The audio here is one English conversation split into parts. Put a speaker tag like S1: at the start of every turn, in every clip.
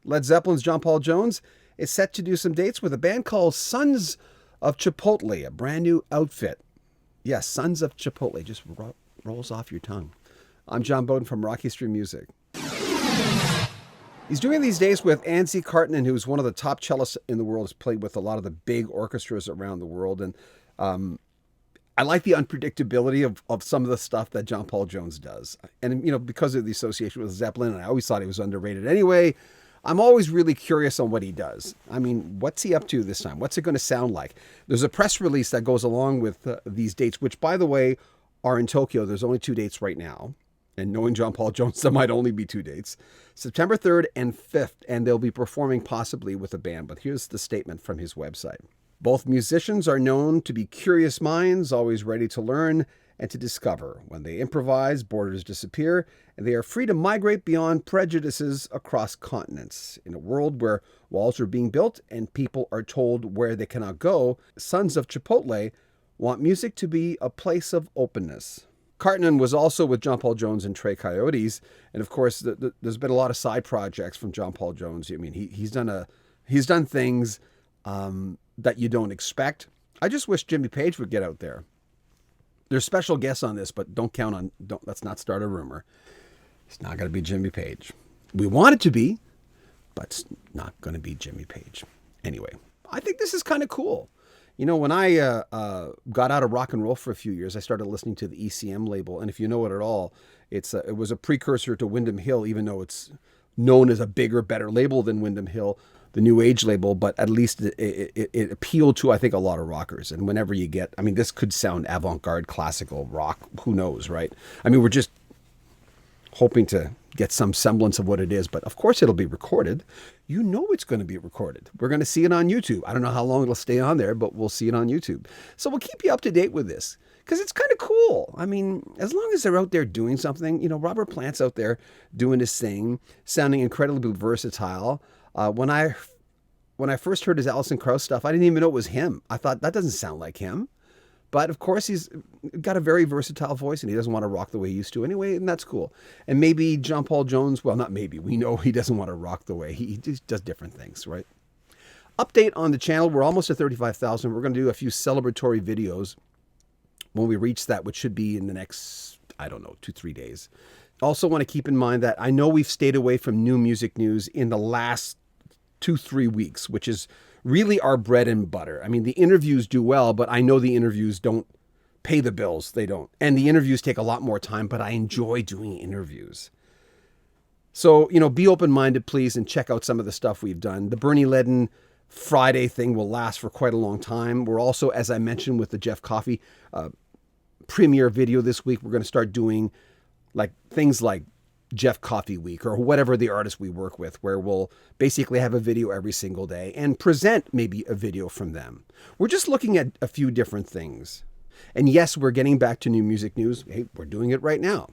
S1: Led Zeppelin's John Paul Jones is set to do some dates with a band called Sons of Chipotle, a brand new outfit. Yes, Sons of Chipotle just rolls off your tongue. I'm John Beaudin from Rock History Music. He's doing these days with Anssi Karttunen, who's one of the top cellists in the world. Has played with a lot of the big orchestras around the world. And I like the unpredictability of some of the stuff that John Paul Jones does. And, because of the association with Zeppelin, and I always thought he was underrated anyway, I'm always really curious on what he does. I mean, what's he up to this time? What's it going to sound like? There's a press release that goes along with these dates, which, by the way, are in Tokyo. There's only 2 dates right now. And knowing John Paul Jones, there might only be 2 dates. September 3rd and 5th, and they'll be performing possibly with a band. But here's the statement from his website. Both musicians are known to be curious minds, always ready to learn and to discover. When they improvise, borders disappear, and they are free to migrate beyond prejudices across continents. In a world where walls are being built and people are told where they cannot go, Sons of Chipotle want music to be a place of openness. Karttunen was also with John Paul Jones and Tres Coyotes, and of course, there's been a lot of side projects from John Paul Jones. I mean, he's done things that you don't expect. I just wish Jimmy Page would get out there. There's special guests on this, but let's not start a rumor. It's not going to be Jimmy Page. We want it to be, but it's not going to be Jimmy Page. Anyway, I think this is kind of cool. When I got out of rock and roll for a few years, I started listening to the ECM label. And if you know it at all, it was a precursor to Windham Hill, even though it's known as a bigger, better label than Windham Hill, the New Age label. But at least it appealed to, I think, a lot of rockers. And whenever you get, this could sound avant-garde, classical rock. Who knows, right? We're just hoping to get some semblance of what it is. But of course, it'll be recorded. It's going to be recorded. We're going to see it on YouTube. I don't know how long it'll stay on there, but we'll see it on YouTube. So we'll keep you up to date with this because it's kind of cool. As long as they're out there doing something, Robert Plant's out there doing his thing, sounding incredibly versatile. When I first heard his Alison Krauss stuff, I didn't even know it was him. I thought that doesn't sound like him. But of course, he's got a very versatile voice and he doesn't want to rock the way he used to anyway. And that's cool. And maybe John Paul Jones, well, not maybe, we know he doesn't want to rock the way he just does different things, right? Update on the channel. We're almost at 35,000. We're going to do a few celebratory videos when we reach that, which should be in the next, 2-3 days. Also want to keep in mind that I know we've stayed away from new music news in the last 2-3 weeks, which is really our bread and butter. The interviews do well, but I know the interviews don't pay the bills. They don't. And the interviews take a lot more time, but I enjoy doing interviews. So, be open-minded, please, and check out some of the stuff we've done. The Bernie Ledden Friday thing will last for quite a long time. We're also, as I mentioned, with the Jeff Coffey premiere video this week, we're going to start doing things like Jeff Coffey Week or whatever the artist we work with, where we'll basically have a video every single day and present maybe a video from them. We're just looking at a few different things. And yes, we're getting back to new music news. Hey, we're doing it right now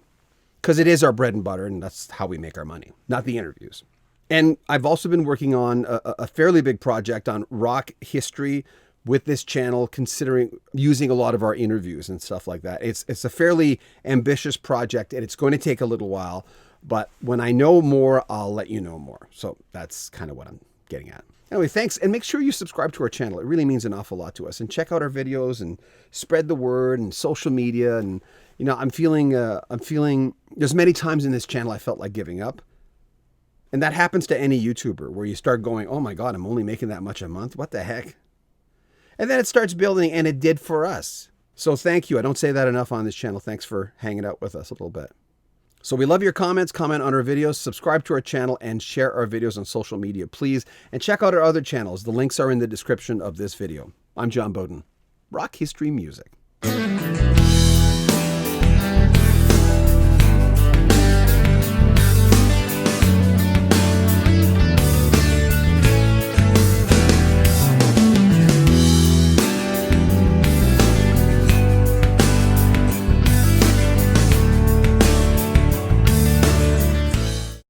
S1: because it is our bread and butter and that's how we make our money, not the interviews. And I've also been working on a fairly big project on rock history with this channel, considering using a lot of our interviews and stuff like that. It's a fairly ambitious project and it's going to take a little while, but when I know more, I'll let you know more. So that's kind of what I'm getting at. Anyway, thanks. And make sure you subscribe to our channel. It really means an awful lot to us. And check out our videos and spread the word and social media. And, I'm feeling there's many times in this channel I felt like giving up. And that happens to any YouTuber where you start going, oh my God, I'm only making that much a month. What the heck? And then it starts building, and it did for us. So thank you. I don't say that enough on this channel. Thanks for hanging out with us a little bit. So we love your comments. Comment on our videos, subscribe to our channel, and share our videos on social media, please. And check out our other channels. The links are in the description of this video. I'm John Beaudin. Rock History Music.